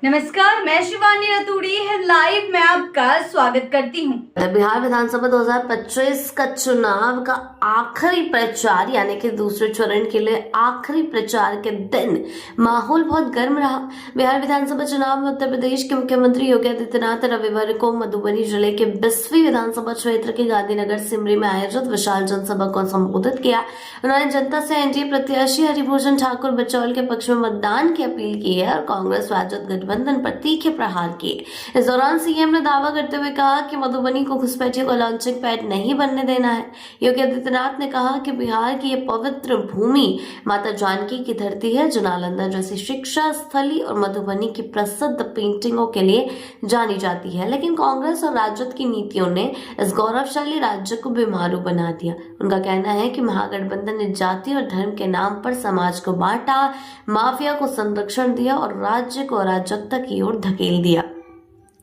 नमस्कार, मैं शिवानी रतूड़ी लाइव में आपका स्वागत करती हूँ। बिहार विधानसभा 2025 का चुनाव का आखिरी प्रचार यानी कि दूसरे चरण के लिए आखिरी प्रचार के दिन माहौल बहुत गर्म रहा। बिहार विधानसभा चुनाव में उत्तर प्रदेश के मुख्यमंत्री योगी आदित्यनाथ रविवार को मधुबनी जिले के 20वीं विधानसभा क्षेत्र के गांधीनगर सिमरी में आयोजित विशाल जनसभा को संबोधित किया। उन्होंने जनता से एनडीए प्रत्याशी हरिभूषण ठाकुर बचौल के पक्ष में मतदान की अपील की है और कांग्रेस राजद गठबंधन पर तीखे प्रहार किए। इस दौरान सीएम ने दावा करते हुए कहा कि मधुबनी को घुसपैठियों का लॉन्चिंग पैड नहीं बनने देना है। योगी आदित्यनाथ ने कहा कि बिहार की ये पवित्र भूमि माता जानकी की धरती है जो नालंदा जैसी शिक्षा स्थली और मधुबनी की प्रसिद्ध पेंटिंगों के लिए जानी जाती है, लेकिन कांग्रेस और राजद की नीतियों ने इस गौरवशाली राज्य को बेमारू बना दिया। उनका कहना है कि महागठबंधन ने जाति और धर्म के नाम पर समाज को बांटा, माफिया को संरक्षण दिया और राज्य को अराजकता की ओर धकेल दिया।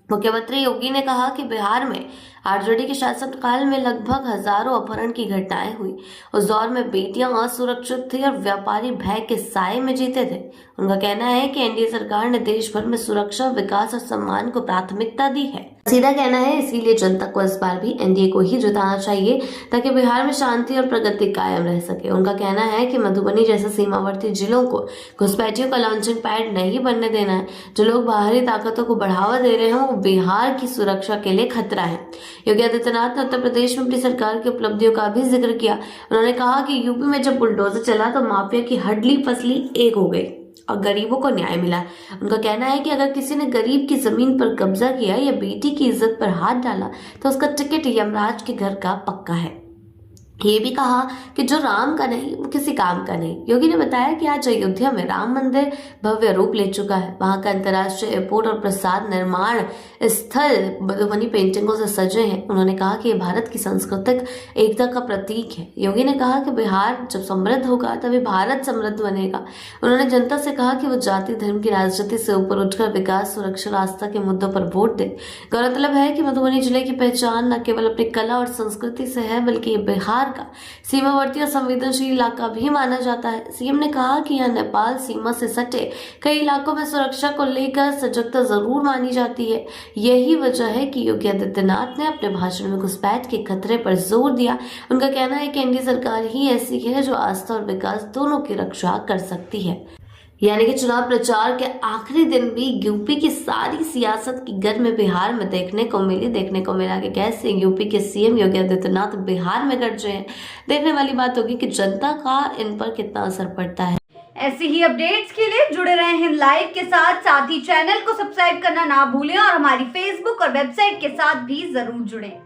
मुख्यमंत्री योगी ने कहा कि बिहार में आरजेडी के शासनकाल में लगभग हजारों अपहरण की घटनाएं हुई। उस दौर में बेटियां असुरक्षित थी और व्यापारी भय के साए में जीते थे। उनका कहना है कि एनडीए सरकार ने देश भर में सुरक्षा, विकास और सम्मान को प्राथमिकता दी है। सीधा कहना है, इसीलिए जनता को इस बार भी एनडीए को ही जिताना चाहिए ताकि बिहार में शांति और प्रगति कायम रह सके। उनका कहना है कि मधुबनी जैसे सीमावर्ती जिलों को घुसपैठियों का लॉन्चिंग पैड नहीं बनने देना है। जो लोग बाहरी ताकतों को बढ़ावा दे रहे हैं वो बिहार की सुरक्षा के लिए खतरा है। योगी आदित्यनाथ ने उत्तर प्रदेश में अपनी सरकार की उपलब्धियों का भी जिक्र किया। उन्होंने कहा कि यूपी में जब बुलडोजर चला तो माफिया की हडली पसली एक हो गई और गरीबों को न्याय मिला। उनका कहना है कि अगर किसी ने गरीब की जमीन पर कब्जा किया या बेटी की इज्जत पर हाथ डाला तो उसका टिकट यमराज के घर का पक्का है। ये भी कहा कि जो राम का नहीं वो किसी काम का नहीं। योगी ने बताया कि आज अयोध्या में राम मंदिर भव्य रूप ले चुका है। वहां का अंतर्राष्ट्रीय एयरपोर्ट और प्रसाद निर्माण स्थल मधुबनी पेंटिंगों से सजे हैं। उन्होंने कहा कि ये भारत की सांस्कृतिक एकता का प्रतीक है। योगी ने कहा कि बिहार जब समृद्ध होगा तभी भारत समृद्ध बनेगा। उन्होंने जनता से कहा कि वो जाति धर्म की राजनीति से ऊपर उठकर विकास, सुरक्षा और आस्था के मुद्दों पर वोट दे। गौरतलब है कि मधुबनी जिले की पहचान न केवल अपनी कला और संस्कृति से है बल्कि ये बिहार का सीमावर्ती और संवेदनशील इलाका भी माना जाता है। सीएम ने कहा कि यहां नेपाल सीमा से सटे कई इलाकों में सुरक्षा को लेकर सजगता जरूर मानी जाती है। यही वजह है कि योगी आदित्यनाथ ने अपने भाषण में घुसपैठ के खतरे पर जोर दिया। उनका कहना है कि एनडीए सरकार ही ऐसी है जो आस्था और विकास दोनों की रक्षा कर सकती है। यानी कि चुनाव प्रचार के आखिरी दिन भी यूपी की सारी सियासत की गर्म बिहार में देखने को मिला कि कैसे यूपी के सीएम योगी आदित्यनाथ बिहार में गरजे हैं। देखने वाली बात होगी कि जनता का इन पर कितना असर पड़ता है। ऐसी ही अपडेट्स के लिए जुड़े रहे हैं लाइव के साथ ही चैनल को सब्सक्राइब करना ना भूलें और हमारी फेसबुक और वेबसाइट के साथ भी जरूर जुड़ें।